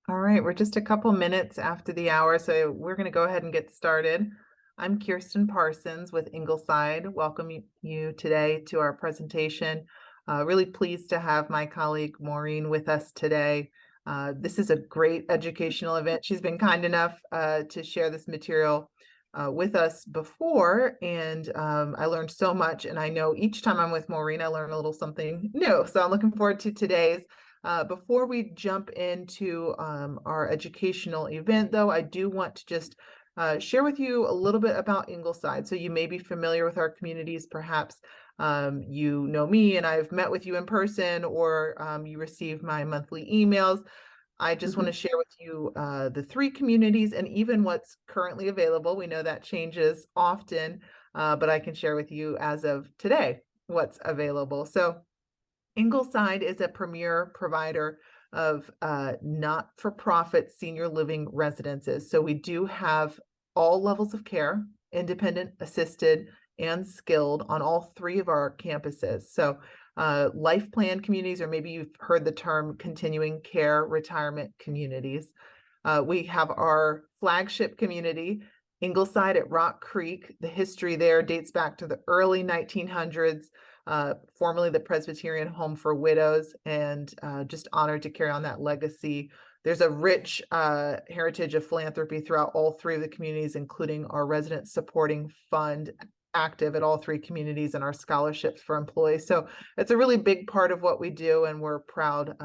All right, we're just a couple minutes after the hour, so we're going to go ahead and get started. I'm Kirsten Parsons with Ingleside. Welcome you today to our presentation. Really pleased to have my colleague Maureen with us today. This is a great educational event. She's been kind enough to share this material with us before, and I learned so much. And I know each time I'm with Maureen, I learn a little something new. So I'm looking forward to today's. Before we jump into our educational event, though, I do want to just share with you a little bit about Ingleside. So you may be familiar with our communities, perhaps you know me and I've met with you in person, or you receive my monthly emails. I just want to share with you the three communities and even what's currently available. We know that changes often, but I can share with you as of today what's available. So Ingleside is a premier provider of not-for-profit senior living residences. So we do have all levels of care, independent, assisted, and skilled on all three of our campuses. So life plan communities, or maybe you've heard the term continuing care retirement communities. We have our flagship community, Ingleside at Rock Creek. The history there dates back to the early 1900s. Formerly the Presbyterian Home for Widows, and just honored to carry on that legacy. There's a rich heritage of philanthropy throughout all three of the communities, including our resident supporting fund active at all three communities and our scholarships for employees. So it's a really big part of what we do, and we're proud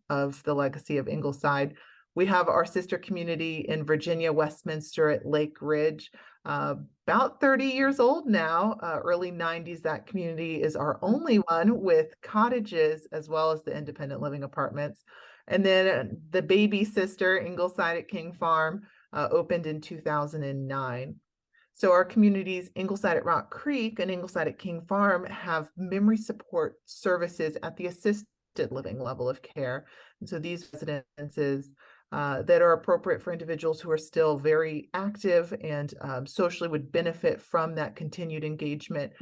of the legacy of Ingleside. We have our sister community in Virginia, Westminster at Lake Ridge. About 30 years old now, early 90s. That community is our only one with cottages as well as the independent living apartments. And then the baby sister, Ingleside at King Farm, opened in 2009. So our communities, Ingleside at Rock Creek and Ingleside at King Farm, have memory support services at the assisted living level of care. And so these residences that are appropriate for individuals who are still very active and socially would benefit from that continued engagement.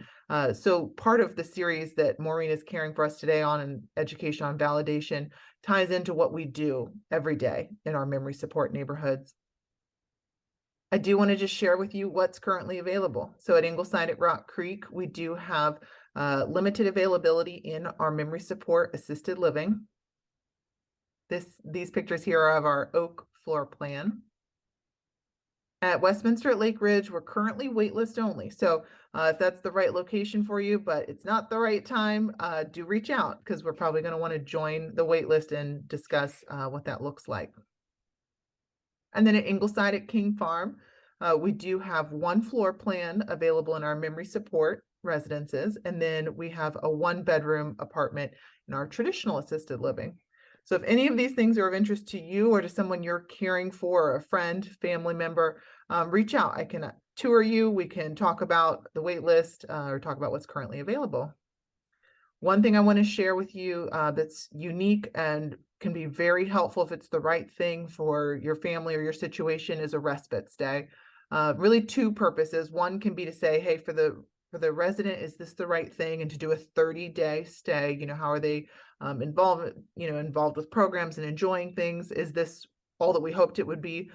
So part of the series that Maureen is caring for us today on education on validation ties into what we do every day in our memory support neighborhoods. I do want to just share with you what's currently available. So at Ingleside at Rock Creek, we do have limited availability in our memory support assisted living. These pictures here are of our oak floor plan. At Westminster at Lake Ridge, we're currently waitlist only. So if that's the right location for you, but it's not the right time, do reach out, because we're probably going to want to join the waitlist and discuss what that looks like. And then at Ingleside at King Farm, we do have one floor plan available in our memory support residences. And then we have a 1-bedroom apartment in our traditional assisted living. So if any of these things are of interest to you or to someone you're caring for, or a friend, family member, reach out. I can tour you. We can talk about the wait list or talk about what's currently available. One thing I want to share with you that's unique and can be very helpful if it's the right thing for your family or your situation is a respite stay. Really two purposes. One can be to say, hey, for the resident, is this the right thing? And to do a 30-day stay, how are they involved with programs and enjoying things? Is this all that we hoped it would be?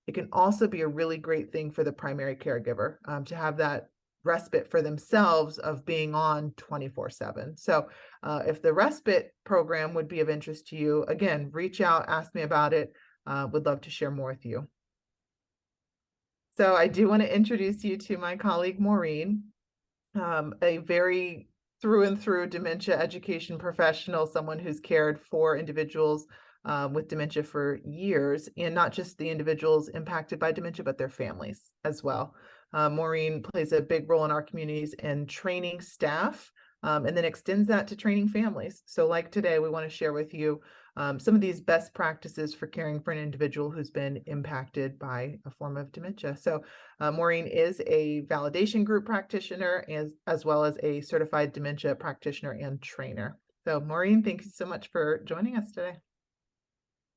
It can also be a really great thing for the primary caregiver to have that respite for themselves of being on 24/7. So if the respite program would be of interest to you, again, reach out, ask me about it. Would love to share more with you. So I do want to introduce you to my colleague, Maureen, a very through and through dementia education professional, someone who's cared for individuals with dementia for years, and not just the individuals impacted by dementia, but their families as well. Maureen plays a big role in our communities in training staff, and then extends that to training families. So like today, we want to share with you some of these best practices for caring for an individual who's been impacted by a form of dementia. So Maureen is a validation group practitioner as well as a certified dementia practitioner and trainer. So Maureen, thank you so much for joining us today.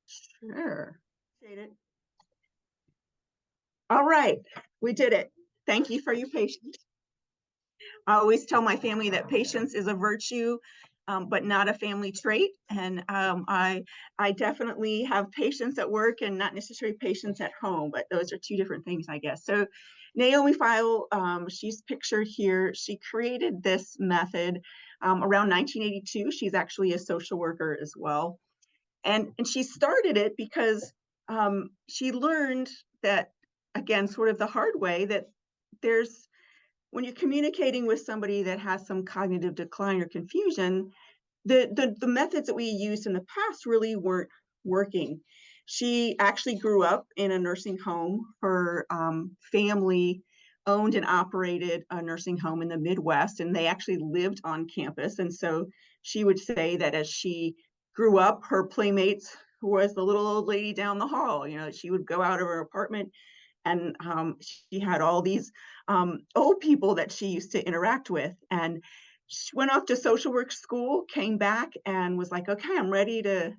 Sure. Appreciate it. All right, we did it. Thank you for your patience. I always tell my family that patience is a virtue, but not a family trait. And I definitely have patience at work and not necessarily patience at home, but those are two different things, I guess. So Naomi Feil, she's pictured here. She created this method around 1982. She's actually a social worker as well. And she started it because she learned that, again, sort of the hard way, that there's, when you're communicating with somebody that has some cognitive decline or confusion, the methods that we used in the past really weren't working. She actually grew up in a nursing home. Her family owned and operated a nursing home in the Midwest, and they actually lived on campus. And so she would say that as she grew up, her playmates was the little old lady down the hall. You know, she would go out of her apartment, and she had all these old people that she used to interact with. And she went off to social work school, came back, and was like, okay, I'm ready to,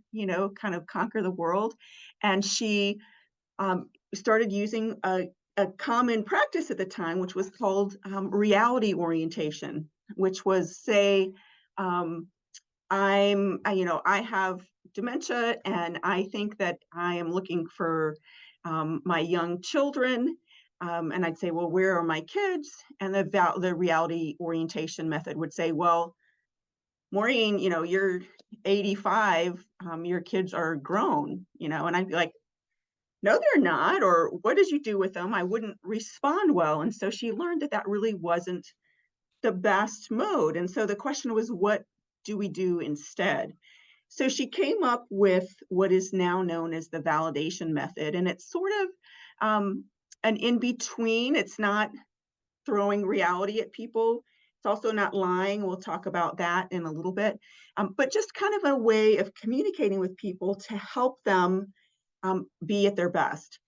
kind of conquer the world. And she started using a common practice at the time, which was called reality orientation, which was, say, I have dementia, and I think that I am looking for my young children. And I'd say, well, where are my kids? And the reality orientation method would say, well, Maureen, you're 85, your kids are grown, and I'd be like, no, they're not. Or what did you do with them? I wouldn't respond well. And so she learned that that really wasn't the best mode. And so the question was, what do we do instead? So she came up with what is now known as the validation method. And it's sort of an in-between. It's not throwing reality at people. It's also not lying. We'll talk about that in a little bit. But just kind of a way of communicating with people to help them be at their best.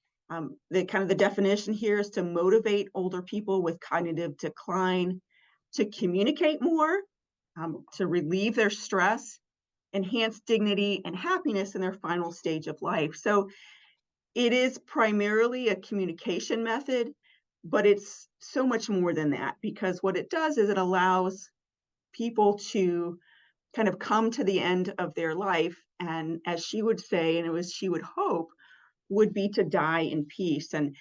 The definition here is to motivate older people with cognitive decline to communicate more, to relieve their stress, enhance dignity and happiness in their final stage of life. So it is primarily a communication method, but it's so much more than that, because what it does is it allows people to kind of come to the end of their life. And as she would say, and it was, she would hope, would be to die in peace. And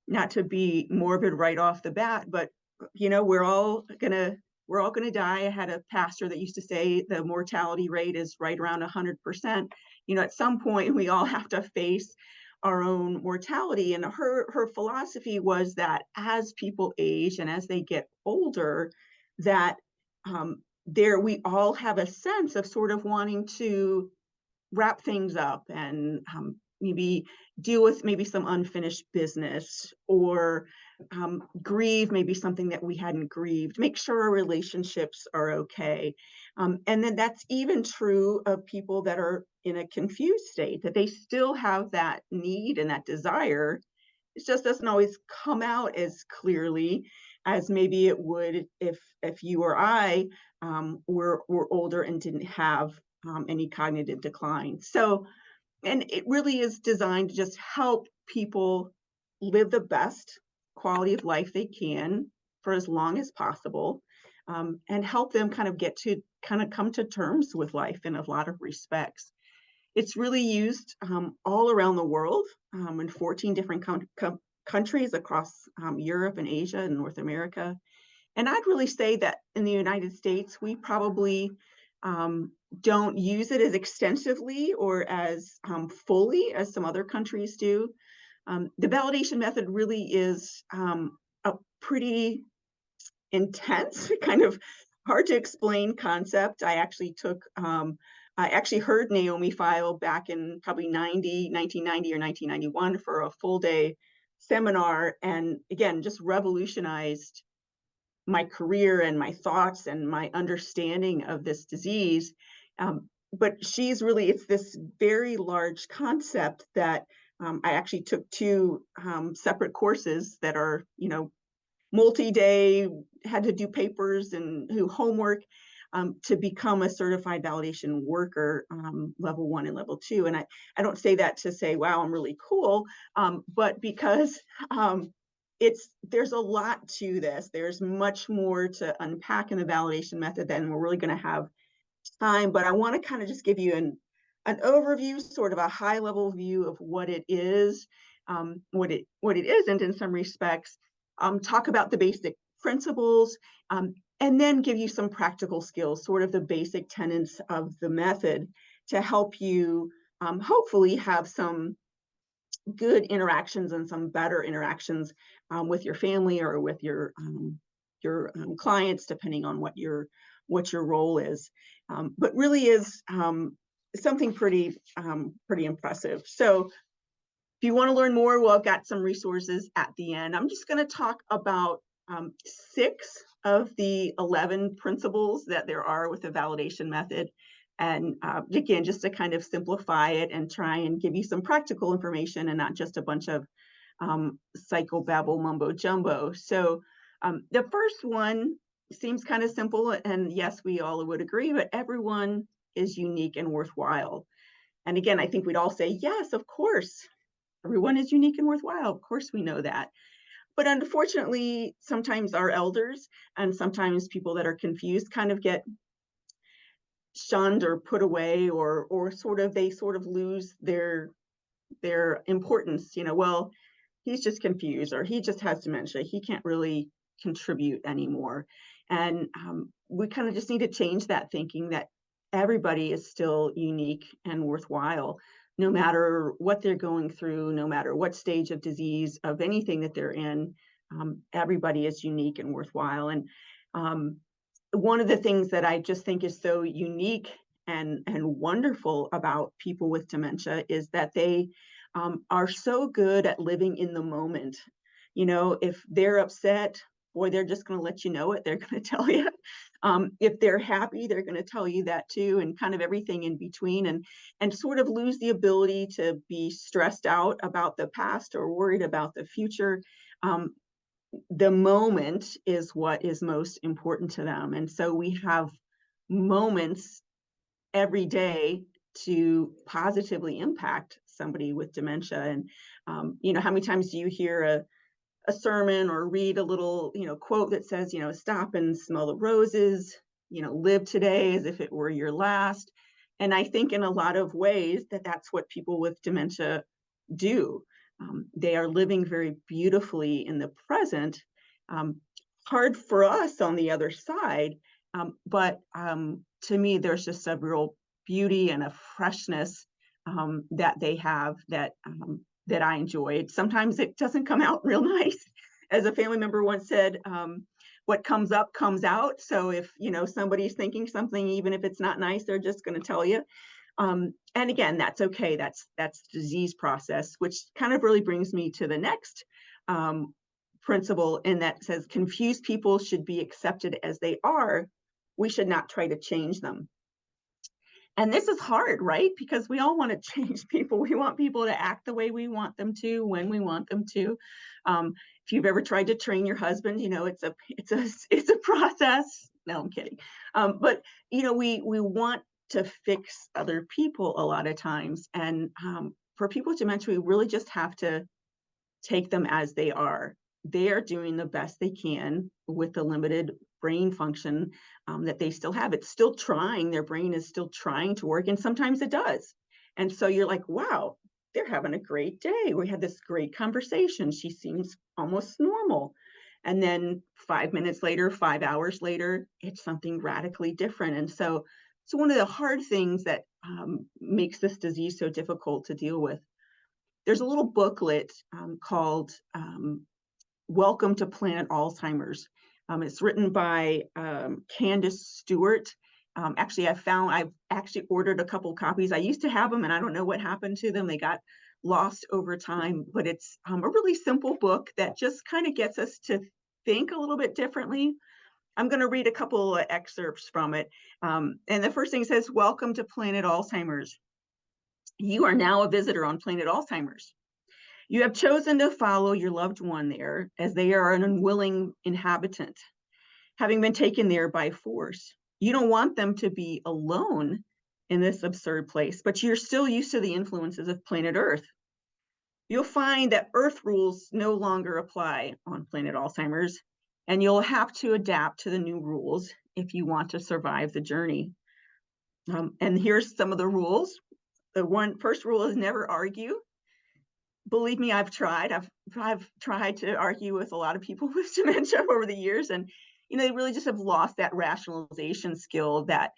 not to be morbid right off the bat, but we're all gonna die. I had a pastor that used to say the mortality rate is right around 100%. At some point we all have to face our own mortality. And her philosophy was that as people age and as they get older, that we all have a sense of sort of wanting to wrap things up and maybe deal with maybe some unfinished business, or grieve maybe something that we hadn't grieved, make sure our relationships are okay. And then that's even true of people that are in a confused state, that they still have that need and that desire. It just doesn't always come out as clearly as maybe it would if you or I were older and didn't have any cognitive decline. So, and it really is designed to just help people live the best quality of life they can for as long as possible, and help them kind of come to terms with life in a lot of respects. It's really used all around the world, in 14 different countries across Europe and Asia and North America. And I'd really say that in the United States, we probably don't use it as extensively or as fully as some other countries do. The validation method really is a pretty intense, kind of hard to explain concept. I actually heard Naomi Feil back in probably 1990 or 1991 for a full day seminar, and again, just revolutionized my career and my thoughts and my understanding of this disease. But it's this very large concept that I actually took two separate courses that are, multi-day, had to do papers and do homework to become a certified validation worker, level 1 and level 2. And I don't say that to say, wow, I'm really cool, but because there's a lot to this. There's much more to unpack in the validation method than we're really going to have time, but I want to kind of just give you an overview, sort of a high level view of what it is, what it isn't in some respects, talk about the basic principles, and then give you some practical skills, sort of the basic tenets of the method to help you hopefully have some good interactions and some better interactions with your family or with your clients, depending on what your role is. But really is something pretty impressive. So if you want to learn more, well, I've got some resources at the end. I'm just going to talk about 6 of the 11 principles that there are with the validation method. And again, just to kind of simplify it and try and give you some practical information and not just a bunch of psychobabble mumbo jumbo. So the first one seems kind of simple, and yes, we all would agree, but everyone is unique and worthwhile. And again, I think we'd all say, yes, of course, everyone is unique and worthwhile. Of course, we know that. But unfortunately, sometimes our elders and sometimes people that are confused kind of get shunned or put away, or sort of they sort of lose their importance. Well, he's just confused, or he just has dementia. He can't really contribute anymore. And we kind of just need to change that thinking that everybody is still unique and worthwhile, no matter what they're going through, no matter what stage of disease, of anything that they're in. Everybody is unique and worthwhile. And one of the things that I just think is so unique and wonderful about people with dementia is that they are so good at living in the moment. If they're upset, boy, they're just going to let you know it. They're going to tell you. If they're happy, they're going to tell you that too, and kind of everything in between, and sort of lose the ability to be stressed out about the past or worried about the future. The moment is what is most important to them. And so we have moments every day to positively impact somebody with dementia. And how many times do you hear a sermon or read a little quote that says, stop and smell the roses, live today as if it were your last. And I think in a lot of ways that's what people with dementia do. They are living very beautifully in the present. Hard for us on the other side, but to me, there's just a real beauty and a freshness that they have that I enjoyed. Sometimes it doesn't come out real nice. As a family member once said, what comes up comes out. So if somebody's thinking something, even if it's not nice, they're just going to tell you. And again, that's okay. That's the disease process, which kind of really brings me to the next principle, and that says confused people should be accepted as they are. We should not try to change them. And this is hard, right? Because we all want to change people. We want people to act the way we want them to, when we want them to. If you've ever tried to train your husband, it's a process. No, I'm kidding. But we want to fix other people a lot of times. And for people with dementia, we really just have to take them as they are. They are doing the best they can with the limited brain function that they still have. It's still trying, their brain is still trying to work, and sometimes it does. And so you're like, wow, they're having a great day. We had this great conversation. She seems almost normal. And then 5 minutes later, 5 hours later, it's something radically different. And so one of the hard things that makes this disease so difficult to deal with, there's a little booklet called Welcome to Planet Alzheimer's. It's written by CADDCT Stewart. Actually, I've actually ordered a couple copies. I used to have them, and I don't know what happened to them. They got lost over time, but it's a really simple book that just kind of gets us to think a little bit differently. I'm going to read a couple of excerpts from it. And the first thing says, welcome to Planet Alzheimer's. You are now a visitor on Planet Alzheimer's. You have chosen to follow your loved one there as they are an unwilling inhabitant, having been taken there by force. You don't want them to be alone in this absurd place, but you're still used to the influences of planet Earth. You'll find that Earth rules no longer apply on Planet Alzheimer's, and you'll have to adapt to the new rules if you want to survive the journey. And here's some of the rules. The first rule is never argue. Believe me, I've tried. I've tried to argue with a lot of people with dementia over the years, and they really just have lost that rationalization skill, that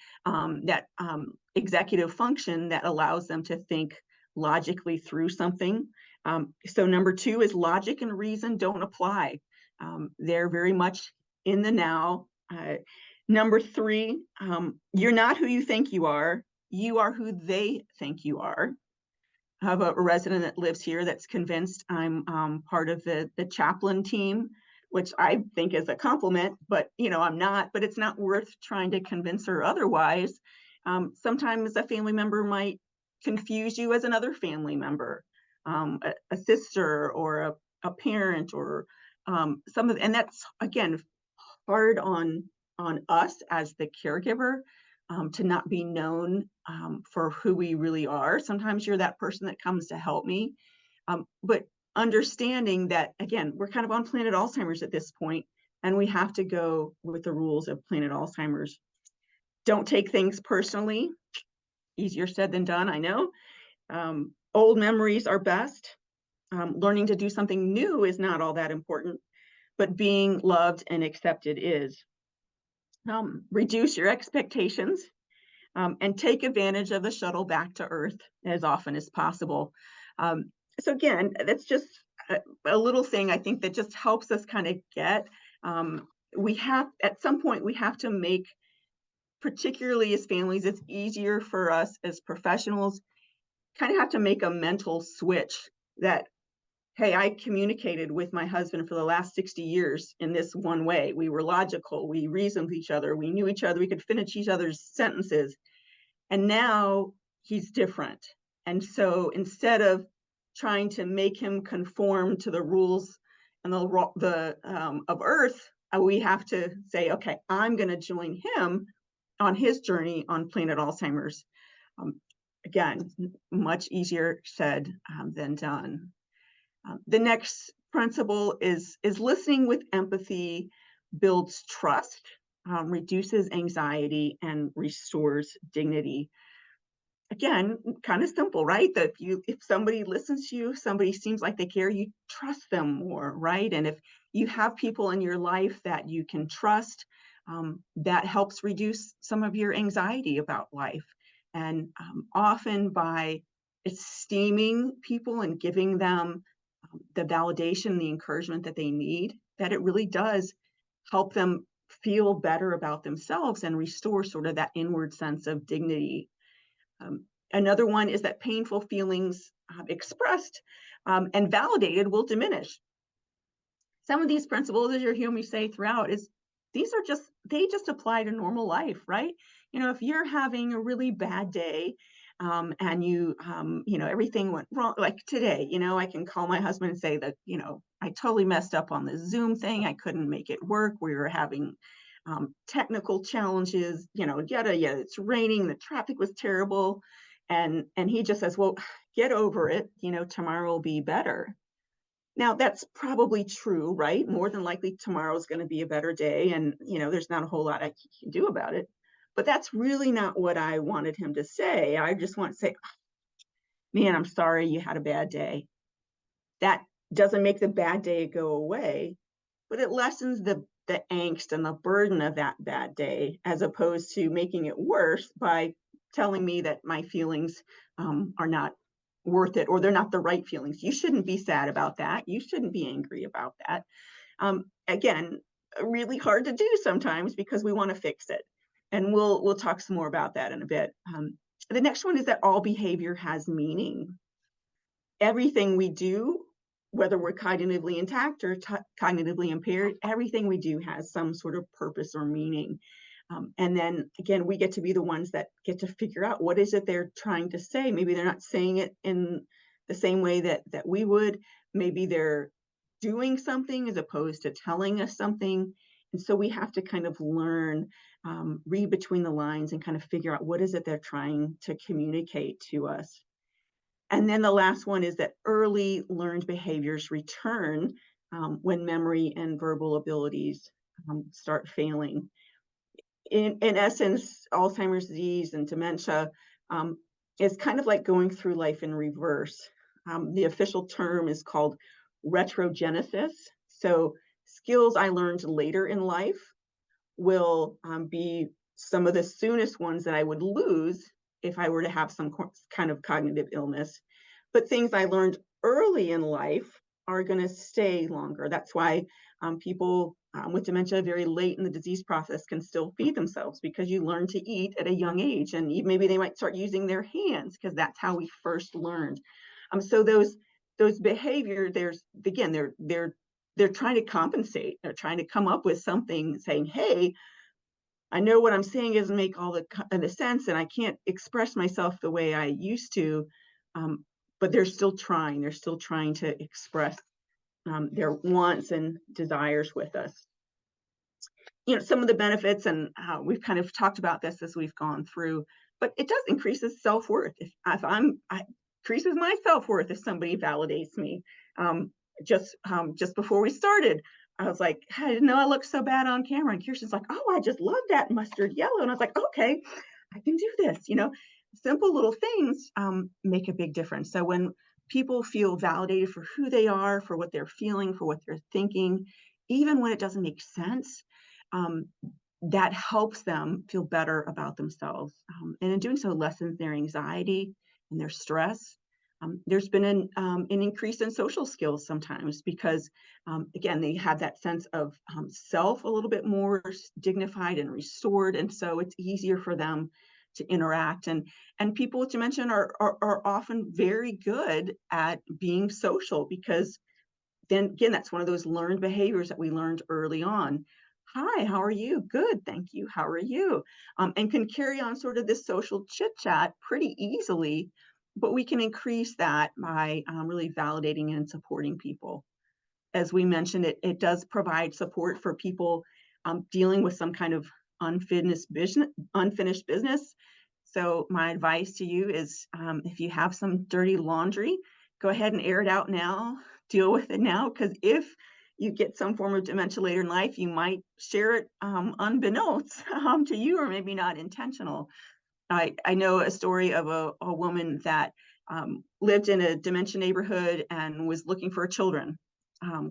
executive function that allows them to think logically through something. So number two is logic and reason don't apply. They're very much in the now. Number three, you're not who you think you are. You are who they think you are. I have a resident that lives here that's convinced I'm part of the chaplain team, which I think is a compliment, but I'm not. But it's not worth trying to convince her otherwise. Sometimes a family member might confuse you as another family member, a sister or a parent, or and that's again hard on us as the caregiver, to not be known for who we really are. Sometimes you're that person that comes to help me, but understanding that, again, we're kind of on planet Alzheimer's at this point, and we have to go with the rules of planet Alzheimer's. Don't take things personally. Easier said than done, I know. Old memories are best. Learning to do something new is not all that important, but being loved and accepted is. Reduce your expectations, and take advantage of the shuttle back to Earth as often as possible. So again, that's just a little thing I think that just helps us kind of get, at some point, we have to make, particularly as families, it's easier for us as professionals, kind of have to make a mental switch that, hey, I communicated with my husband for the last 60 years in this one way. We were logical, we reasoned with each other, we knew each other, we could finish each other's sentences. And now he's different. And so instead of trying to make him conform to the rules and of Earth, we have to say, okay, I'm going to join him on his journey on planet Alzheimer's. Again, much easier said than done. The next principle is listening with empathy builds trust, reduces anxiety, and restores dignity. Again, kind of simple, right? That if somebody listens to you, somebody seems like they care, you trust them more, right? And if you have people in your life that you can trust, that helps reduce some of your anxiety about life. And often by esteeming people and giving them the validation, the encouragement that they need, that it really does help them feel better about themselves and restore sort of that inward sense of dignity. Another one is that painful feelings expressed and validated will diminish. Some of these principles, as you'll hear me say throughout, they just apply to normal life, right? If you're having a really bad day, and everything went wrong, like today, I can call my husband and say that, I totally messed up on the Zoom thing. I couldn't make it work. We were having technical challenges, yada, yada. It's raining. The traffic was terrible. And he just says, well, get over it. Tomorrow will be better. Now that's probably true, right? More than likely tomorrow is going to be a better day. And, there's not a whole lot I can do about it. But that's really not what I wanted him to say. I just want to say, man, I'm sorry you had a bad day. That doesn't make the bad day go away, but it lessens the angst and the burden of that bad day, as opposed to making it worse by telling me that my feelings are not worth it, or they're not the right feelings. You shouldn't be sad about that. You shouldn't be angry about that. Again, really hard to do sometimes because we want to fix it. And we'll talk some more about that in a bit. The next one is that all behavior has meaning. Everything we do, whether we're cognitively intact or cognitively impaired, everything we do has some sort of purpose or meaning. And then again, we get to be the ones that get to figure out what is it they're trying to say. Maybe they're not saying it in the same way that we would. Maybe they're doing something as opposed to telling us something. And so we have to kind of learn, read between the lines and kind of figure out what is it they're trying to communicate to us. And then the last one is that early learned behaviors return when memory and verbal abilities start failing. in essence, Alzheimer's disease and dementia um, is kind of like going through life in reverse. The official term is called retrogenesis. So skills I learned later in life will be some of the soonest ones that I would lose if I were to have some kind of cognitive illness. But things I learned early in life are going to stay longer. That's why people with dementia very late in the disease process can still feed themselves, because you learn to eat at a young age, and maybe they might start using their hands because that's how we first learned. So those behavior, there's again, they're trying to compensate. They're trying to come up with something saying, hey, I know what I'm saying doesn't make all the sense, and I can't express myself the way I used to. Um, but they're still trying. They're still trying to express their wants and desires with us. Some of the benefits, and we've kind of talked about this as we've gone through, but it does increases self-worth. If I increases my self-worth if somebody validates me. Just before we started, I was like, I didn't know I looked so bad on camera. And Kirsten's like, oh, I just love that mustard yellow. And I was like, okay, I can do this. Simple little things make a big difference. So when people feel validated for who they are, for what they're feeling, for what they're thinking, even when it doesn't make sense, um, that helps them feel better about themselves. And in doing so, lessens their anxiety and their stress. There's been an increase in social skills sometimes because, again, they have that sense of self a little bit more dignified and restored. And so it's easier for them to interact. And people with dementia are often very good at being social, because then again, that's one of those learned behaviors that we learned early on. Hi, how are you? Good, thank you. How are you? And can carry on sort of this social chit chat pretty easily, but we can increase that by really validating and supporting people. As we mentioned, it does provide support for people dealing with some kind of unfinished business. So my advice to you is, if you have some dirty laundry, go ahead and air it out now, deal with it now, because if you get some form of dementia later in life, you might share it unbeknownst to you, or maybe not intentional. I know a story of a woman that lived in a dementia neighborhood and was looking for children,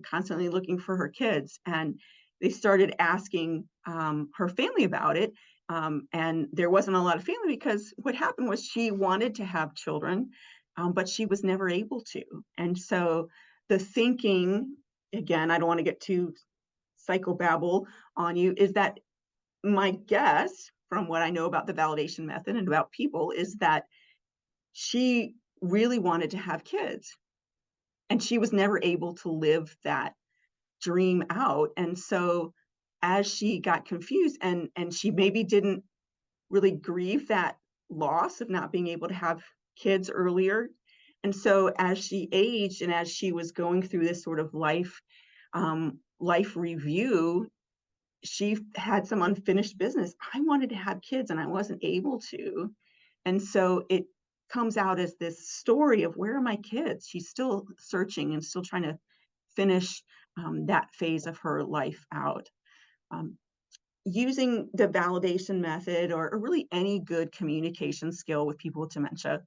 constantly looking for her kids. And they started asking her family about it. And there wasn't a lot of family, because what happened was she wanted to have children, but she was never able to. And so the thinking, again, I don't want to get too psychobabble on you, is that my guess from what I know about the validation method and about people is that she really wanted to have kids, and she was never able to live that dream out. And so as she got confused, and she maybe didn't really grieve that loss of not being able to have kids earlier. And so as she aged and as she was going through this sort of life review, she had some unfinished business. I wanted to have kids and I wasn't able to. And so it comes out as this story of, where are my kids? She's still searching and still trying to finish that phase of her life out. Using the validation method, or really any good communication skill with people with dementia,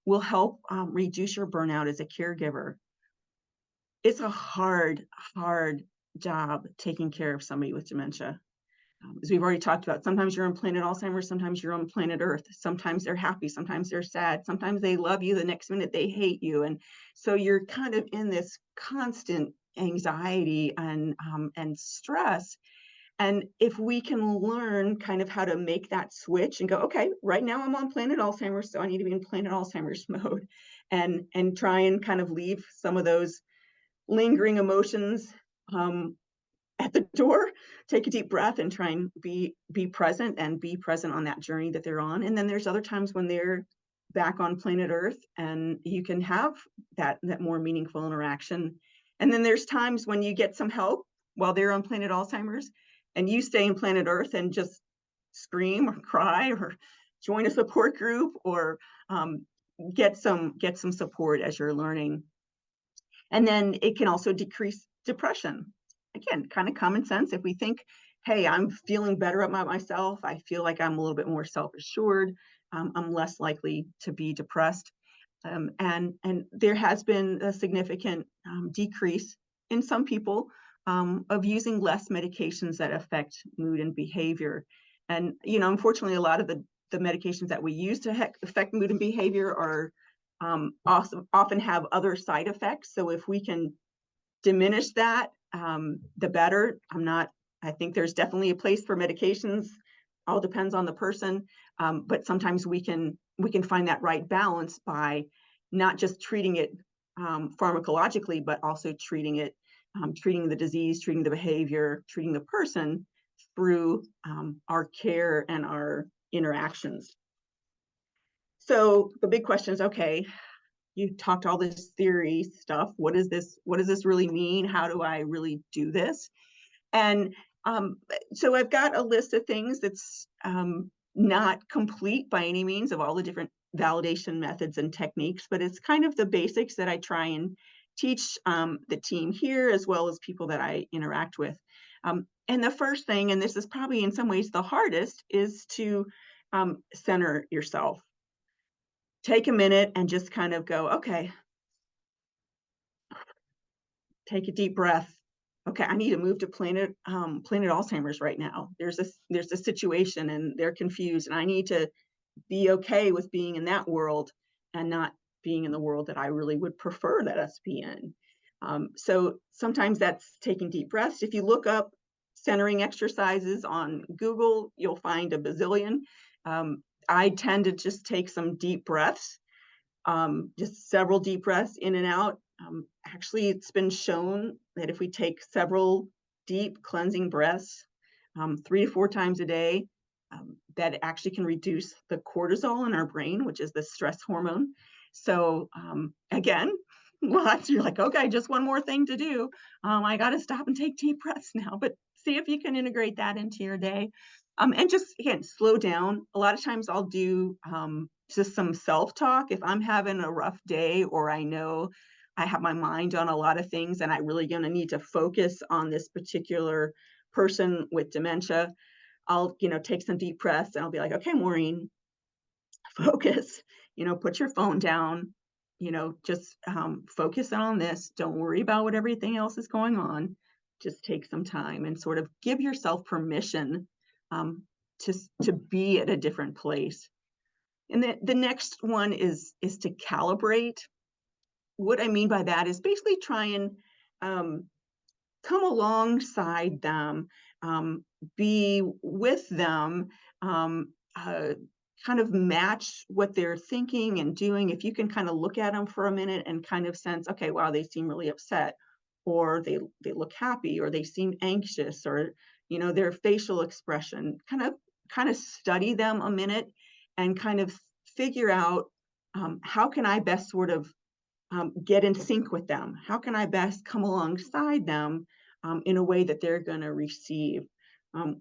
will help reduce your burnout as a caregiver. It's a hard job taking care of somebody with dementia. As we've already talked about, sometimes you're on planet Alzheimer's, sometimes you're on planet Earth. Sometimes they're happy, sometimes they're sad, sometimes they love you, the next minute they hate you. And so you're kind of in this constant anxiety and stress. And if we can learn kind of how to make that switch and go, okay, right now I'm on planet Alzheimer's, so I need to be in planet Alzheimer's mode, and try and kind of leave some of those lingering emotions at the door, take a deep breath and try and be present, and be present on that journey that they're on. And then there's other times when they're back on planet Earth and you can have that more meaningful interaction. And then there's times when you get some help while they're on planet Alzheimer's, and you stay in planet Earth and just scream or cry or join a support group, or get some support as you're learning. And then it can also decrease depression. Again, kind of common sense. If we think, hey, I'm feeling better about myself. I feel like I'm a little bit more self-assured. I'm less likely to be depressed. And there has been a significant decrease in some people of using less medications that affect mood and behavior. And unfortunately, a lot of the medications that we use to affect mood and behavior are also often have other side effects. So if we can diminish that, the better. I think there's definitely a place for medications. All depends on the person, but sometimes we can find that right balance by not just treating it pharmacologically, but also treating the disease, treating the behavior, treating the person through our care and our interactions. So the big question is, okay, you talked all this theory stuff. What does this really mean? How do I really do this? And so I've got a list of things that's not complete by any means of all the different validation methods and techniques, but it's kind of the basics that I try and teach the team here as well as people that I interact with. And the first thing, and this is probably in some ways the hardest, is to center yourself. Take a minute and just kind of go, okay, take a deep breath. Okay, I need to move to Planet Alzheimer's right now. There's a situation and they're confused, and I need to be okay with being in that world and not being in the world that I really would prefer that us be in. So sometimes that's taking deep breaths. If you look up centering exercises on Google, you'll find a bazillion. I tend to just take some deep breaths, just several deep breaths in and out. Actually, it's been shown that if we take several deep cleansing breaths 3 to 4 times a day, that actually can reduce the cortisol in our brain, which is the stress hormone. So again, well, you're like, okay, just one more thing to do. I got to stop and take deep breaths now, but see if you can integrate that into your day. And just, again, slow down. A lot of times I'll do just some self-talk. If I'm having a rough day, or I know I have my mind on a lot of things and I really going to need to focus on this particular person with dementia, I'll, take some deep breaths and I'll be like, okay, Maureen, focus, put your phone down, just focus on this. Don't worry about what everything else is going on. Just take some time and sort of give yourself permission to be at a different place. And the next one is to calibrate. What I mean by that is basically try and come alongside them, be with them, kind of match what they're thinking and doing. If you can kind of look at them for a minute and kind of sense, okay, wow, they seem really upset, or they look happy, or they seem anxious, or their facial expression, kind of study them a minute and kind of figure out how can I best sort of get in sync with them? How can I best come alongside them in a way that they're going to receive?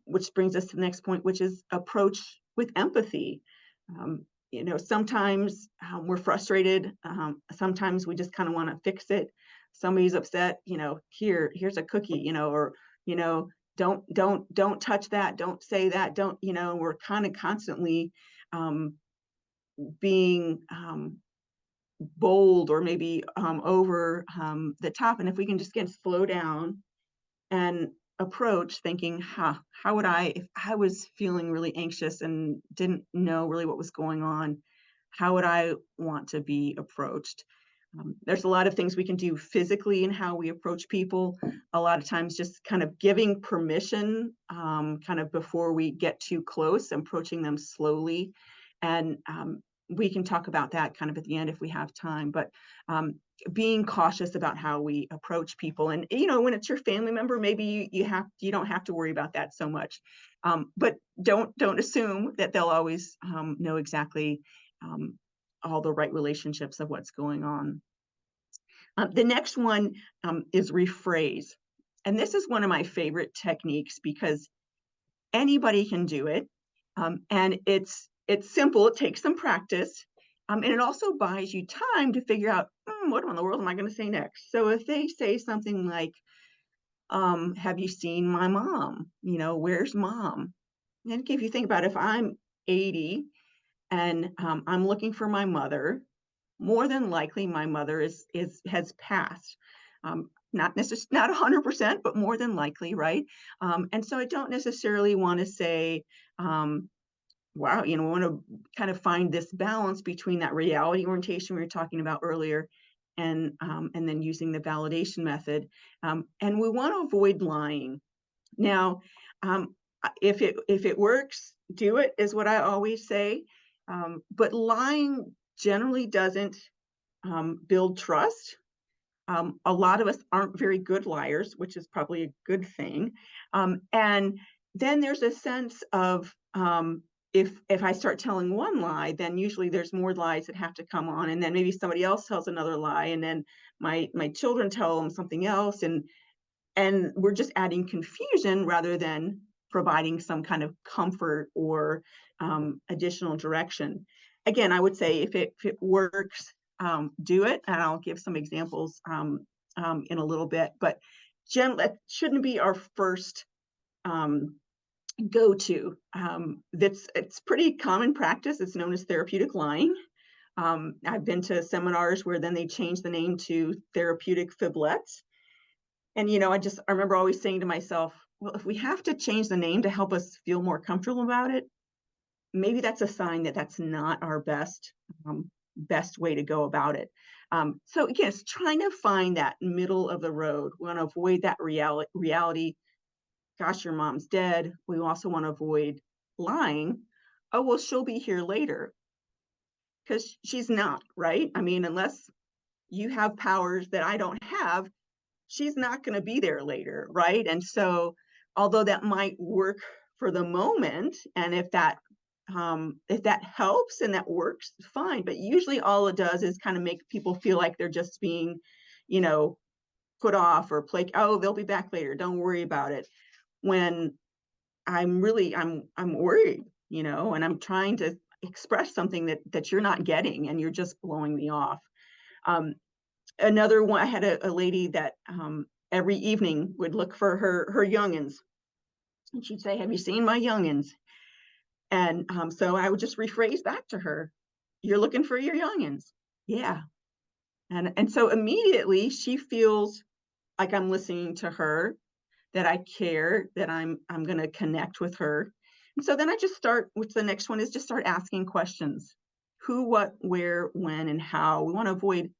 Which brings us to the next point, which is approach with empathy. Sometimes we're frustrated. Sometimes we just kind of want to fix it. Somebody's upset. Here's a cookie. Or don't touch that. Don't say that. Don't. We're kind of constantly being bold or maybe over the top. And if we can just slow down and approach thinking, how would if I was feeling really anxious and didn't know really what was going on, how would I want to be approached? There's a lot of things we can do physically in how we approach people. A lot of times just kind of giving permission kind of before we get too close, approaching them slowly. And we can talk about that kind of at the end if we have time, but being cautious about how we approach people. And when it's your family member, maybe you don't have to worry about that so much, but don't assume that they'll always know exactly all the right relationships of what's going on. The next one is rephrase, and this is one of my favorite techniques because anybody can do it, and it's simple. It takes some practice, and it also buys you time to figure out what in the world am I going to say next. So if they say something like, Have you seen my mom? You know, where's mom? And if you think about it, if I'm 80 and I'm looking for my mother, more than likely my mother is has passed. Not necessarily not 100%, but more than likely, right? And so I don't necessarily want to say, wow, you know, I want to kind of find this balance between that reality orientation we were talking about earlier, and then using the validation method. And we want to avoid lying. Now, if it works, do it is what I always say. But lying generally doesn't build trust. A lot of us aren't very good liars, which is probably a good thing. And then there's a sense of if I start telling one lie, then usually there's more lies that have to come on, and then maybe somebody else tells another lie, and then my children tell them something else, and we're just adding confusion rather than providing some kind of comfort or additional direction. Again, I would say if it works, do it, and I'll give some examples in a little bit. But that shouldn't be our first go-to. It's pretty common practice. It's known as therapeutic lying. I've been to seminars where then they change the name to therapeutic fiblets. And, you know, I remember always saying to myself, well, if we have to change the name to help us feel more comfortable about it, maybe that's a sign that that's not our best way to go about it. So again, it's trying to find that middle of the road. We want to avoid that reality. Gosh, your mom's dead. We also want to avoid lying. Oh, well, she'll be here later, because she's not, right? I mean, unless you have powers that I don't have, she's not going to be there later, right? And so, although that might work for the moment, and if that helps and that works, fine. But usually, all it does is kind of make people feel like they're just being, you know, put off or play. Oh, they'll be back later. Don't worry about it. When I'm worried, you know, and I'm trying to express something that you're not getting, and you're just blowing me off. Another one, I had a lady that every evening would look for her youngins, and she'd say, "Have you seen my youngins?" And so I would just rephrase back to her, "You're looking for your youngins?" "Yeah." And so immediately she feels like I'm listening to her, that I care, that I'm going to connect with her. And so then I just start, which the next one is, just start asking questions: who, what, where, when, and how. We want to avoid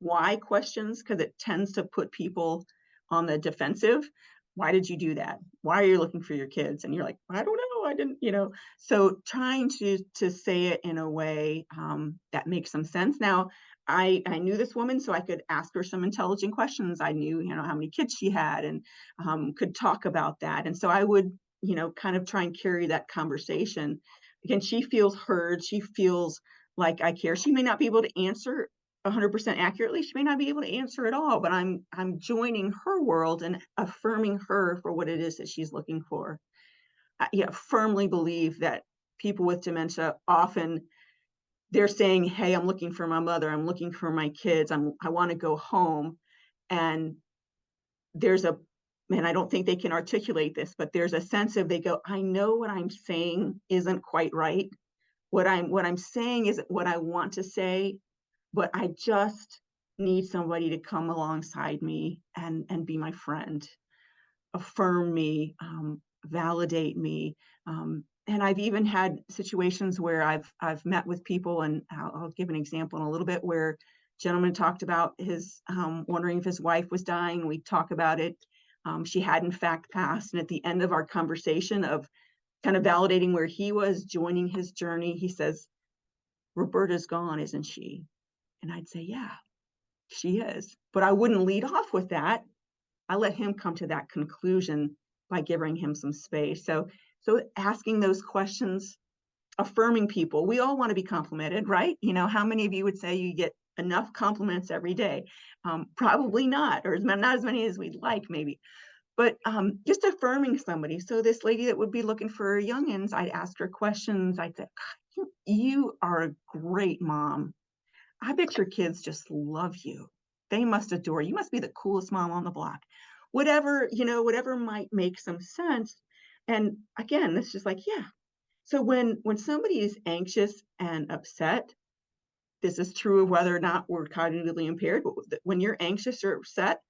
why questions, because it tends to put people on the defensive. Why did you do that? Why are you looking for your kids? And you're like, I don't know, I didn't, you know. So trying to say it in a way that makes some sense. Now, I knew this woman, so I could ask her some intelligent questions. I knew, you know, how many kids she had, and could talk about that. And so I would, you know, kind of try and carry that conversation. Again, she feels heard. She feels like I care. She may not be able to answer 100% accurately. She may not be able to answer at all, but I'm joining her world and affirming her for what it is that she's looking for. I firmly believe that people with dementia often, they're saying, "Hey, I'm looking for my mother. I'm looking for my kids. I want to go home." And there's a, and I don't think they can articulate this, but there's a sense of, they go, "I know what I'm saying isn't quite right. What I'm saying isn't what I want to say, but I just need somebody to come alongside me and be my friend, affirm me, validate me." And I've even had situations where I've met with people, and I'll give an example in a little bit, where a gentleman talked about his wondering if his wife was dying. We talk about it. She had in fact passed, and at the end of our conversation of kind of validating where he was, joining his journey, he says, "Roberta's gone, isn't she?" And I'd say, "Yeah, she is." But I wouldn't lead off with that. I let him come to that conclusion by giving him some space. So asking those questions, affirming people. We all want to be complimented, right? You know, how many of you would say you get enough compliments every day? Probably not, or not as many as we'd like, maybe. But just affirming somebody. So this lady that would be looking for her youngins, I'd ask her questions. I'd say, "You are a great mom. I bet your kids just love you. They must adore you. You must be the coolest mom on the block. whatever, whatever might make some sense. And again, it's just like, yeah. So when somebody is anxious and upset, this is true of whether or not we're cognitively impaired, but when you're anxious or upset,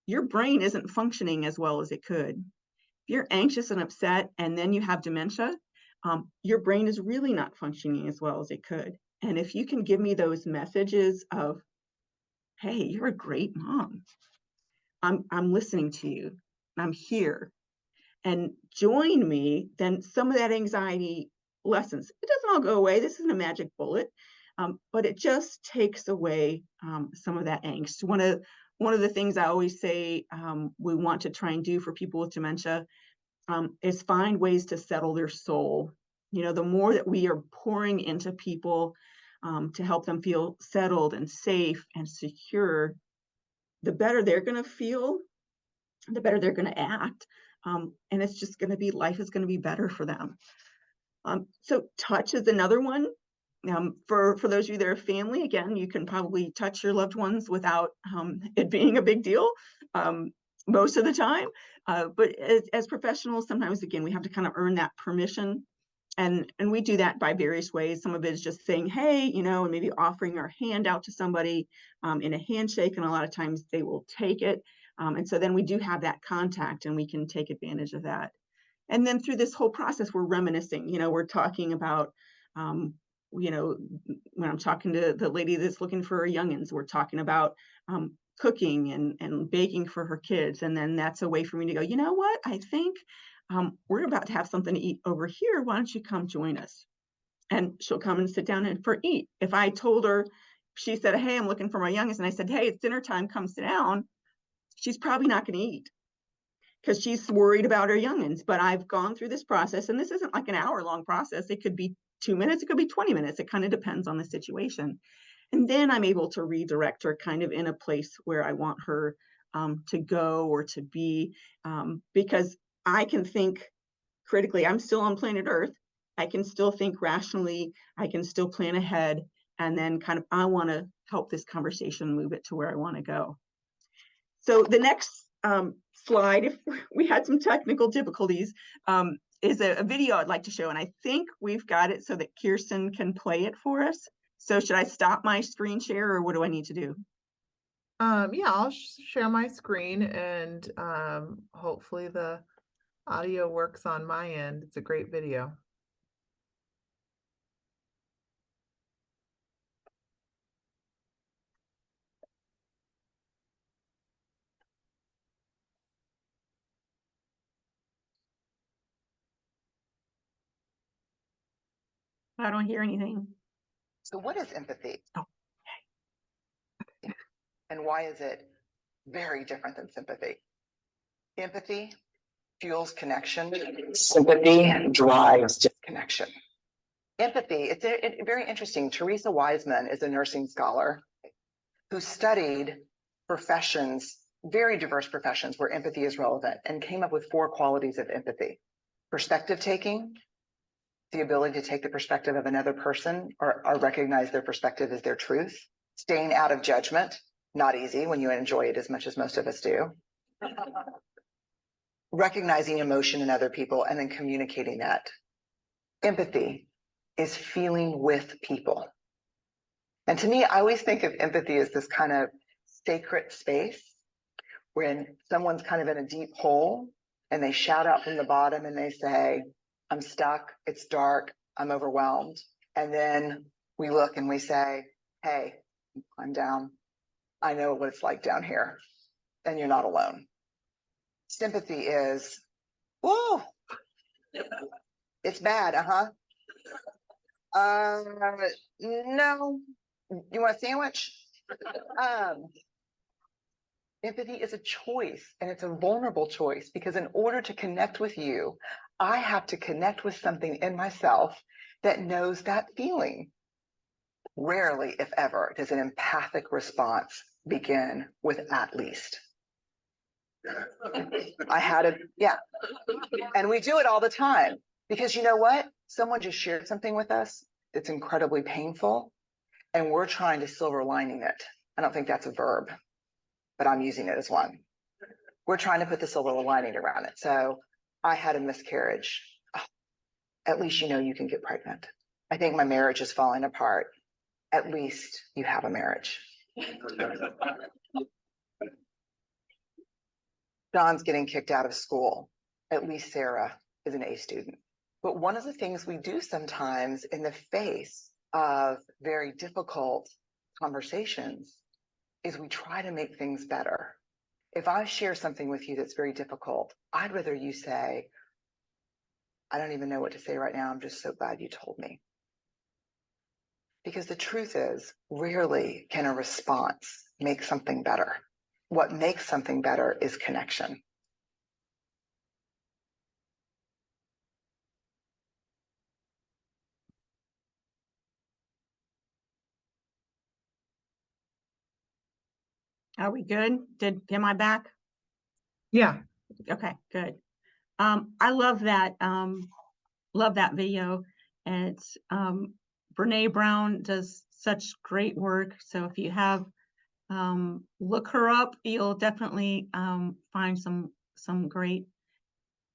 your brain isn't functioning as well as it could. If you're anxious and upset and then you have dementia, your brain is really not functioning as well as it could. And if you can give me those messages of, hey, you're a great mom. I'm listening to you. I'm here. And join me, then some of that anxiety lessens. It doesn't all go away. This isn't a magic bullet, but it just takes away some of that angst. One of the things I always say we want to try and do for people with dementia is find ways to settle their soul. The more that we are pouring into people to help them feel settled and safe and secure, the better they're going to feel, the better they're going to act. And it's just going to be, life is going to be better for them. So touch is another one. For those of you that are family, again, you can probably touch your loved ones without it being a big deal most of the time. But as professionals, sometimes, again, we have to kind of earn that permission. And we do that by various ways. Some of it is just saying, hey, and maybe offering our hand out to somebody in a handshake. And a lot of times they will take it. And so then we do have that contact and we can take advantage of that. And then through this whole process, we're reminiscing, we're talking about, when I'm talking to the lady that's looking for her youngins, we're talking about cooking and baking for her kids. And then that's a way for me to go, you know what, I think we're about to have something to eat over here. Why don't you come join us? And she'll come and sit down and eat. If I told her, she said, hey, I'm looking for my youngest, and I said, hey, it's dinner time, come sit down, she's probably not going to eat because she's worried about her youngins. But I've gone through this process, and this isn't like an hour-long process. It could be 2 minutes, it could be 20 minutes. It kind of depends on the situation. And then I'm able to redirect her kind of in a place where I want her to go or to be, because I can think critically. I'm still on planet Earth. I can still think rationally. I can still plan ahead. And then kind of, I want to help this conversation move it to where I want to go. So the next slide, if we had some technical difficulties, is a video I'd like to show. And I think we've got it so that Kirsten can play it for us. So should I stop my screen share or what do I need to do? Yeah, I'll share my screen and hopefully the audio works on my end. It's a great video. I don't hear anything. So what is empathy? Oh. And why is it very different than sympathy? Empathy fuels connection. Sympathy drives disconnection. Empathy, it's very interesting. Teresa Wiseman is a nursing scholar who studied professions, very diverse professions where empathy is relevant, and came up with 4 qualities of empathy. Perspective taking, the ability to take the perspective of another person or recognize their perspective as their truth. Staying out of judgment, not easy when you enjoy it as much as most of us do. Recognizing emotion in other people and then communicating that. Empathy is feeling with people. And to me, I always think of empathy as this kind of sacred space when someone's kind of in a deep hole and they shout out from the bottom and they say, I'm stuck, it's dark, I'm overwhelmed. And then we look and we say, hey, I'm down. I know what it's like down here, and you're not alone. Sympathy is, whoa, it's bad, no, you want a sandwich? Empathy is a choice, and it's a vulnerable choice, because in order to connect with you, I have to connect with something in myself that knows that feeling. Rarely, if ever, does an empathic response begin with at least. I had it, yeah. And we do it all the time because you know what? Someone just shared something with us that's incredibly painful, and we're trying to silver lining it. I don't think that's a verb, but I'm using it as one. we're trying to put the silver lining around it. So I had a miscarriage. Oh, at least you know you can get pregnant. I think my marriage is falling apart. At least you have a marriage. John's getting kicked out of school. At least Sarah is an A student. But one of the things we do sometimes in the face of very difficult conversations is we try to make things better. If I share something with you that's very difficult, I'd rather you say, I don't even know what to say right now. I'm just so glad you told me. Because the truth is, rarely can a response make something better. What makes something better is connection. Are we good? Am I back? Yeah. Okay, good. I love that video. And it's Brene Brown does such great work. So if you have look her up, you'll definitely find some great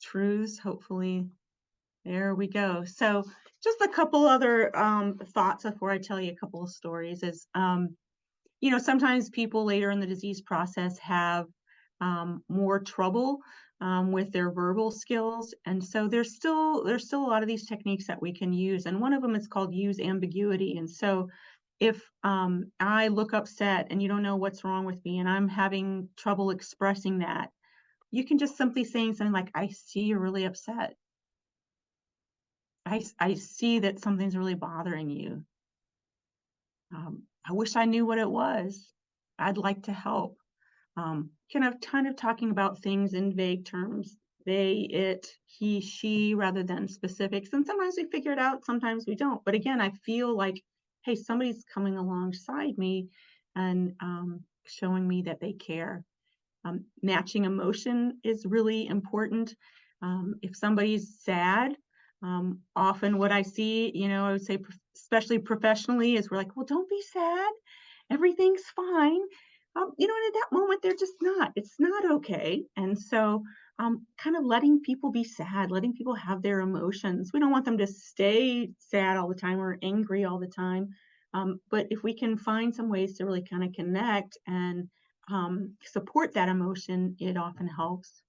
truths. Hopefully, there we go. So just a couple other thoughts before I tell you a couple of stories is you know, sometimes people later in the disease process have more trouble with their verbal skills, and so there's still a lot of these techniques that we can use, and one of them is called use ambiguity. And so if I look upset and you don't know what's wrong with me and I'm having trouble expressing that, you can just simply saying something like, I see you're really upset. I see that something's really bothering you. I wish I knew what it was. I'd like to help. Kind of talking about things in vague terms, they, it, he, she, rather than specifics. And sometimes we figure it out, sometimes we don't. But again, I feel like, hey, somebody's coming alongside me and showing me that they care. Matching emotion is really important. If somebody's sad, often what I see, you know, I would say, especially professionally, is we're like, well, don't be sad. Everything's fine. You know, and at that moment, they're just not. It's not okay. And so kind of letting people be sad, letting people have their emotions. We don't want them to stay sad all the time or angry all the time. But if we can find some ways to really kind of connect and support that emotion, it often helps.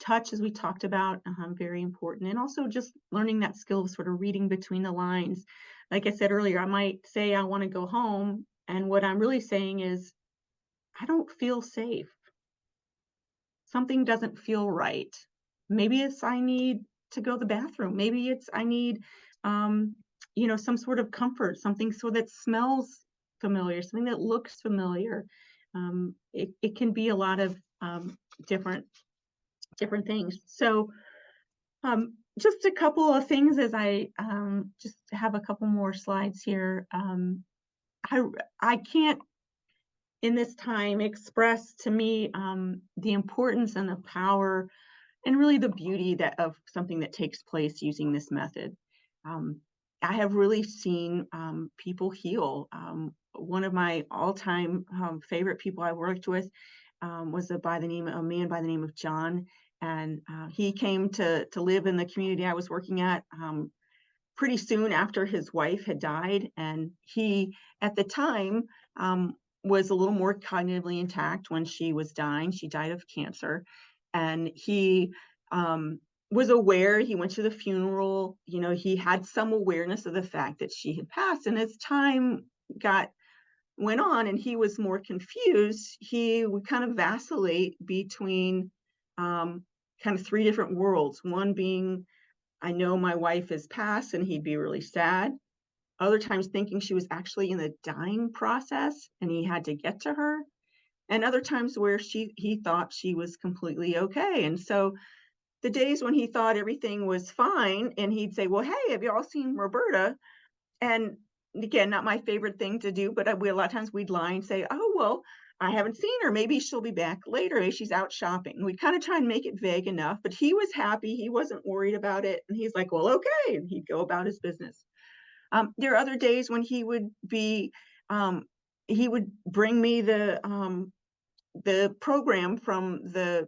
Touch, as we talked about, very important. And also just learning that skill of sort of reading between the lines. Like I said earlier, I might say I want to go home, and what I'm really saying is, I don't feel safe. Something doesn't feel right. Maybe it's I need to go to the bathroom. Maybe it's I need, you know, some sort of comfort, something so that smells familiar, something that looks familiar. It can be a lot of different things. So just a couple of things as I just have a couple more slides here. I can't in this time express to me the importance and the power and really the beauty that of something that takes place using this method. I have really seen people heal. One of my all-time favorite people I worked with was a man by the name of John, and he came to live in the community I was working at pretty soon after his wife had died, and he at the time was a little more cognitively intact when she was dying. She died of cancer, and he was aware. He went to the funeral. You know, he had some awareness of the fact that she had passed, and as time went on and he was more confused, he would kind of vacillate between kind of three different worlds. One being, I know my wife has passed, and he'd be really sad. Other times thinking she was actually in the dying process and he had to get to her. And other times where he thought she was completely okay. And so the days when he thought everything was fine and he'd say, well, hey, have you all seen Roberta? And again, not my favorite thing to do, but a lot of times we'd lie and say, oh, well, I haven't seen her. Maybe she'll be back later. Maybe she's out shopping. We'd kind of try and make it vague enough, but he was happy. He wasn't worried about it. And he's like, well, okay. And he'd go about his business. There are other days when he would bring me the the program from the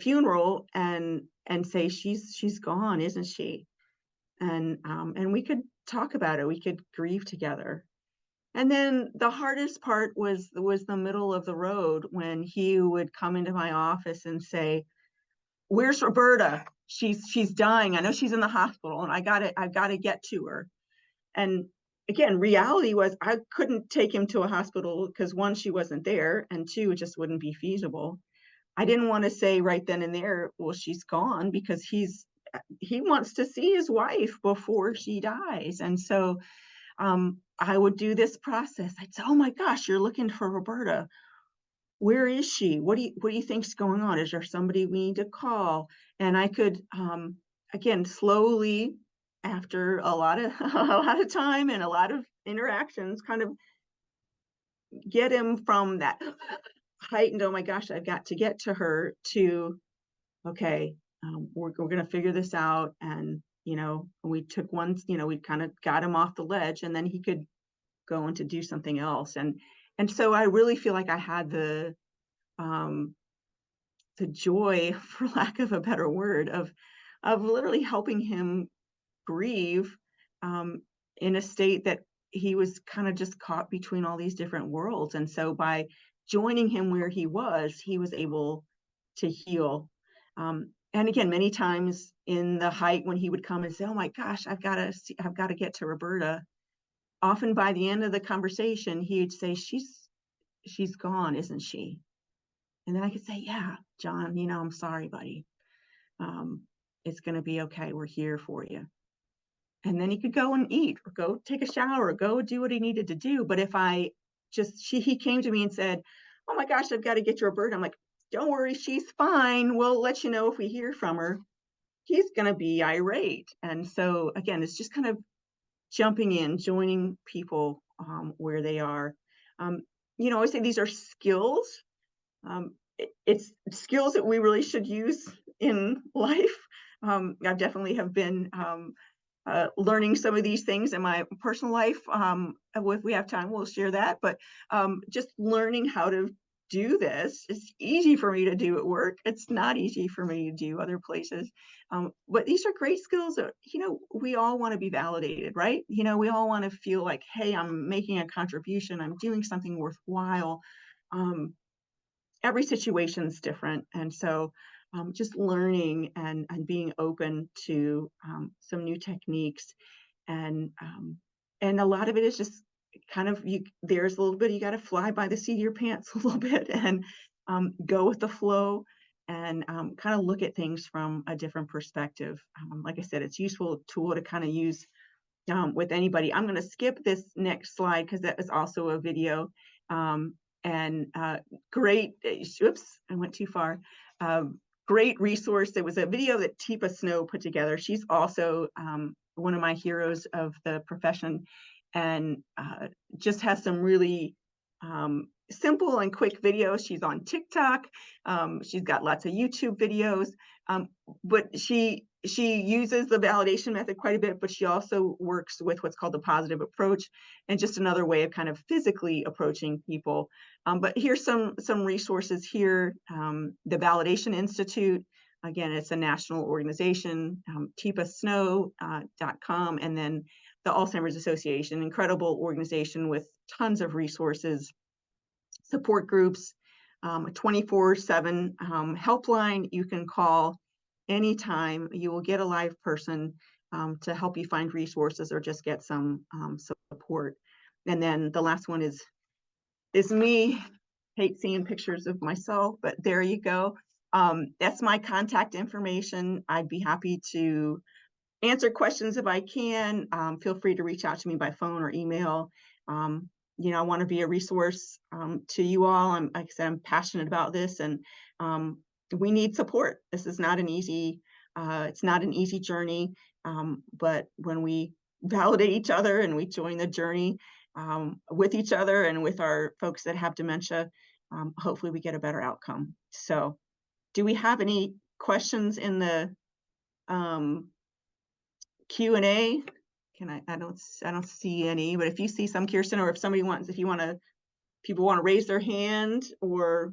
funeral and say, she's gone, isn't she? And we could talk about it. We could grieve together. And then the hardest part was the middle of the road, when he would come into my office and say, "Where's Roberta? She's dying. I know she's in the hospital, and I've got to get to her." And again, reality was I couldn't take him to a hospital because, one, she wasn't there, and two, it just wouldn't be feasible. I didn't want to say right then and there, well, she's gone, because he wants to see his wife before she dies. And so I would do this process. I'd say, "Oh my gosh, you're looking for Roberta. Where is she? What do you think's going on? Is there somebody we need to call?" And I could, again, slowly, after a lot of time and a lot of interactions, kind of get him from that heightened, "Oh my gosh, I've got to get to her," to, okay, we're going to figure this out. And, we took one, we kind of got him off the ledge, and then he could go on to do something else. And so I really feel like I had the joy, for lack of a better word, of literally helping him grieve in a state that he was kind of just caught between all these different worlds. And so by joining him where he was able to heal. And again, many times in the height, when he would come and say, "Oh my gosh, I've got to get to Roberta," often by the end of the conversation, he'd say, she's gone, isn't she? And then I could say, "Yeah, John, I'm sorry, buddy. It's going to be okay. We're here for you." And then he could go and eat, or go take a shower, or go do what he needed to do. But if he came to me and said, "Oh my gosh, I've got to get to Roberta," I'm like, "Don't worry, she's fine. We'll let you know if we hear from her." He's going to be irate. And so again, it's just kind of jumping in, joining people where they are. I would say these are skills. It's skills that we really should use in life. I definitely have been learning some of these things in my personal life. If we have time, we'll share that. But just learning how to do this, it's easy for me to do at work. It's not easy for me to do other places. But these are great skills that, we all want to be validated, right? We all want to feel like, hey, I'm making a contribution. I'm doing something worthwhile. Every situation's different. And so just learning and being open to some new techniques. And a lot of it is just kind of, there's a little bit, you got to fly by the seat of your pants a little bit, and go with the flow, and kind of look at things from a different perspective. Like I said, it's a useful tool to kind of use with anybody. I'm going to skip this next slide because that is also a video. Great, oops, I went too far. Great resource. There was a video that Teepa Snow put together. She's also one of my heroes of the profession, and just has some really simple and quick videos. She's on TikTok. She's got lots of YouTube videos, but she uses the validation method quite a bit, but she also works with what's called the positive approach, and just another way of kind of physically approaching people. But here's some resources here. The Validation Institute, again, it's a national organization, teepasnow.com, and then the Alzheimer's Association, incredible organization with tons of resources, support groups, a 24/7 helpline you can call anytime. You will get a live person to help you find resources or just get some support. And then the last one is me. Hate seeing pictures of myself, but there you go. That's my contact information. I'd be happy to answer questions if I can. Feel free to reach out to me by phone or email. I want to be a resource to you all. Like I said, I'm passionate about this, and we need support. This is not an easy, it's not an easy journey, but when we validate each other and we join the journey with each other and with our folks that have dementia, hopefully we get a better outcome. So do we have any questions in the Q&A? I don't see any, but if you see some, Kirsten, or if somebody wants, if you want to people want to raise their hand or.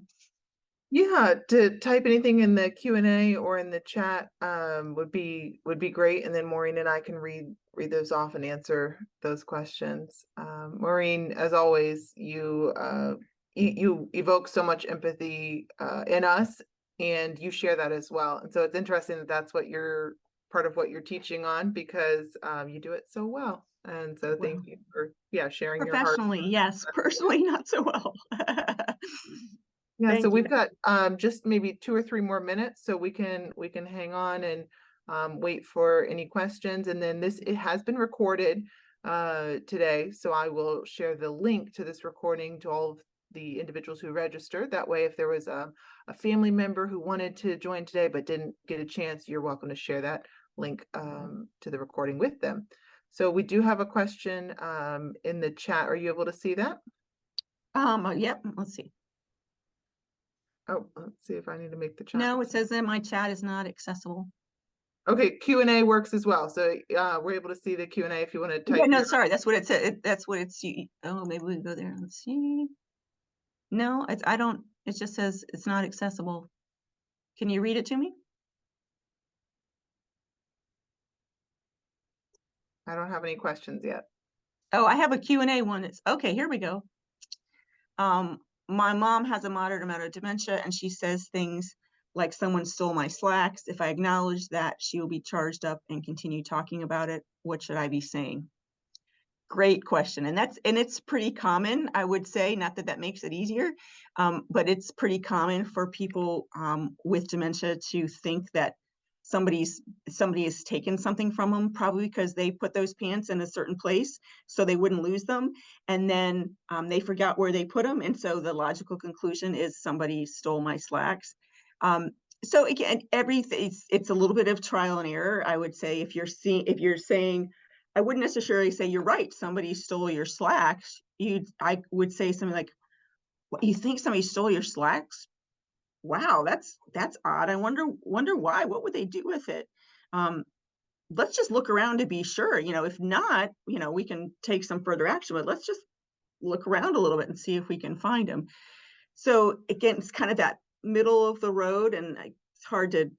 Yeah, to type anything in the Q&A or in the chat would be great, and then Maureen and I can read those off and answer those questions. Maureen, as always, you evoke so much empathy in us, and you share that as well. And so it's interesting that that's what you're part of what you're teaching on, because you do it so well. And so thank you for sharing your heart. Professionally, yes. Personally, not so well. Yeah, Thank so you. we've got just maybe 2 or 3 more minutes, so we can hang on and wait for any questions. And then it has been recorded today, so I will share the link to this recording to all of the individuals who registered. That way, if there was a family member who wanted to join today but didn't get a chance, you're welcome to share that link to the recording with them. So we do have a question in the chat. Are you able to see that? Yep, let's see. Oh, let's see if I need to make the chat. No, it says that my chat is not accessible. Okay, Q&A works as well. So we're able to see the Q&A if you want to type. Yeah, no, sorry, that's what it said. That's what it's. Oh, maybe we can go there. Let's see. No, I don't. It just says it's not accessible. Can you read it to me? I don't have any questions yet. Oh, I have a Q&A one. It's okay. Here we go. My mom has a moderate amount of dementia, and she says things like, someone stole my slacks. If I acknowledge that, she will be charged up and continue talking about it. What should I be saying? Great question. And it's pretty common, I would say, not that that makes it easier, but it's pretty common for people with dementia to think that somebody has taken something from them, probably because they put those pants in a certain place so they wouldn't lose them, and then they forgot where they put them, and so the logical conclusion is somebody stole my slacks. So again, everything, it's a little bit of trial and error, I would say. If you're saying, I wouldn't necessarily say you're right, somebody stole your slacks. I would say something like, what, you think somebody stole your slacks? Wow, that's odd. I wonder why. What would they do with it? Let's just look around to be sure. If not, we can take some further action, but let's just look around a little bit and see if we can find them. So again, it's kind of that middle of the road, and it's hard to,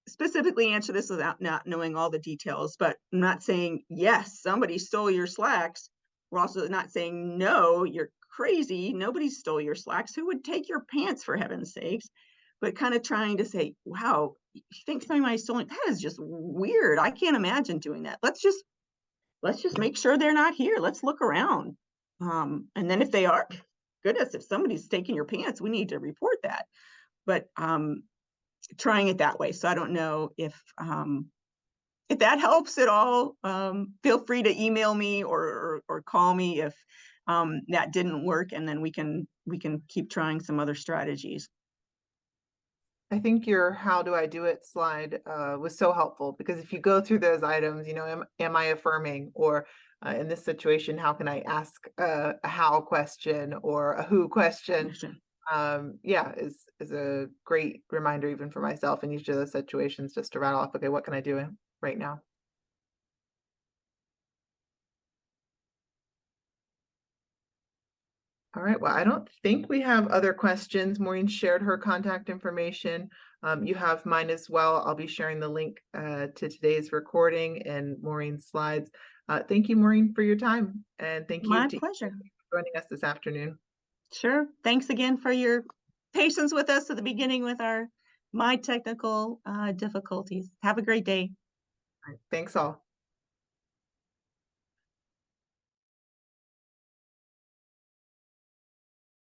specifically answer this without not knowing all the details. But I'm not saying, yes, somebody stole your slacks. We're also not saying, no, you're crazy, nobody stole your slacks. Who would take your pants, for heaven's sakes? But kind of trying to say, wow, you think somebody might have stolen? That is just weird. I can't imagine doing that. Let's just make sure they're not here. Let's look around. And then if they are, goodness, if somebody's taking your pants, we need to report that. But trying it that way. So I don't know if that helps at all. Feel free to email me or call me if that didn't work, and then we can keep trying some other strategies. I think your "how do I do it" slide was so helpful, because if you go through those items, am I affirming, or in this situation, how can I ask a how question or a who question? Is a great reminder, even for myself in each of those situations, just to rattle off, okay, what can I do right now? All right, well, I don't think we have other questions. Maureen shared her contact information. You have mine as well. I'll be sharing the link to today's recording and Maureen's slides. Thank you, Maureen, for your time. And thank you My to pleasure. for joining us this afternoon. Sure. Thanks again for your patience with us at the beginning with my technical difficulties. Have a great day. All right, thanks all.